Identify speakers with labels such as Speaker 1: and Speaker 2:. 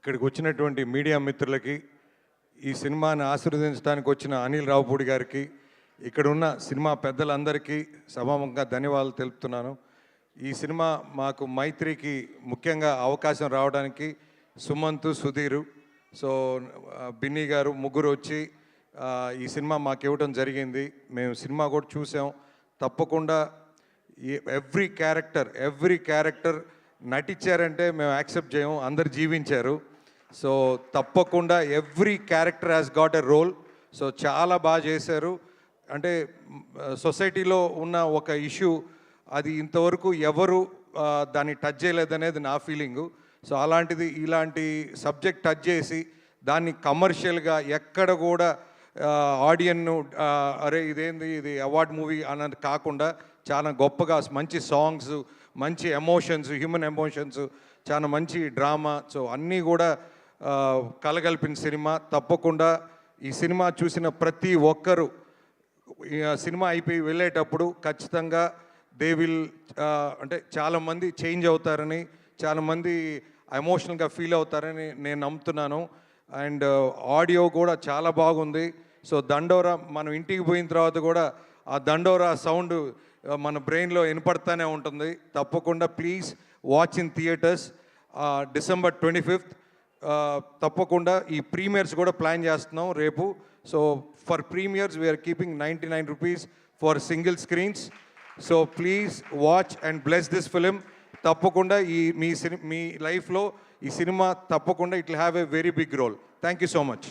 Speaker 1: ఇక్కడికి వచ్చినటువంటి మీడియా మిత్రులకి, ఈ సినిమాని ఆశీర్వదించడానికి వచ్చిన అనిల్ రావుపూడి గారికి, ఇక్కడ ఉన్న సినిమా పెద్దలందరికీ సభాముఖంగా ధన్యవాదాలు తెలుపుతున్నాను. ఈ సినిమా మాకు మైత్రికి ముఖ్యంగా అవకాశం రావడానికి సుమంత్, సుధీరు, సో బిన్నీ గారు ముగ్గురు వచ్చి ఈ సినిమా మాకు ఇవ్వడం జరిగింది. మేము సినిమా కూడా చూసాం. తప్పకుండా ఎవ్రీ క్యారెక్టర్ నటించారంటే మేము యాక్సెప్ట్ చేయం, అందరు జీవించారు. సో తప్పకుండా every character has got a role. So చాలా బాగా చేశారు. అంటే సొసైటీలో ఉన్న ఒక ఇష్యూ, అది ఇంతవరకు ఎవరు దాన్ని టచ్ చేయలేదనేది నా ఫీలింగు. సో అలాంటిది ఇలాంటి సబ్జెక్ట్ టచ్ చేసి దాన్ని కమర్షియల్గా ఎక్కడ కూడా ఆడియన్ను అరే ఇదేంది ఇది అవార్డ్ మూవీ అన్నది కాకుండా చాలా గొప్పగా మంచి సాంగ్స్, మంచి ఎమోషన్స్, హ్యూమన్ ఎమోషన్స్, చాలా మంచి డ్రామా, సో అన్నీ కూడా కలగలిపిన సినిమా. తప్పకుండా ఈ సినిమా చూసిన ప్రతి ఒక్కరూ సినిమా అయిపోయి వెళ్ళేటప్పుడు ఖచ్చితంగా దే విల్ అంటే చాలామంది చేంజ్ అవుతారని, చాలామంది ఎమోషనల్గా ఫీల్ అవుతారని నేను నమ్ముతున్నాను. అండ్ ఆడియో కూడా చాలా బాగుంది. సో దండోరా మనం ఇంటికి పోయిన తర్వాత కూడా ఆ దండోరా సౌండ్ మన బ్రెయిన్లో వినపడుతూనే ఉంటుంది. తప్పకుండా please watch in theatres. December 25th తప్పకుండా ఈ ప్రీమియర్స్ కూడా ప్లాన్ చేస్తున్నాం రేపు. So for premieres we're keeping 99 rupees for single screens. So please watch and bless this film. తప్పకుండా ఈ మీ లైఫ్లో ఈ సినిమా తప్పకుండా it will have a very big role. Thank you so much.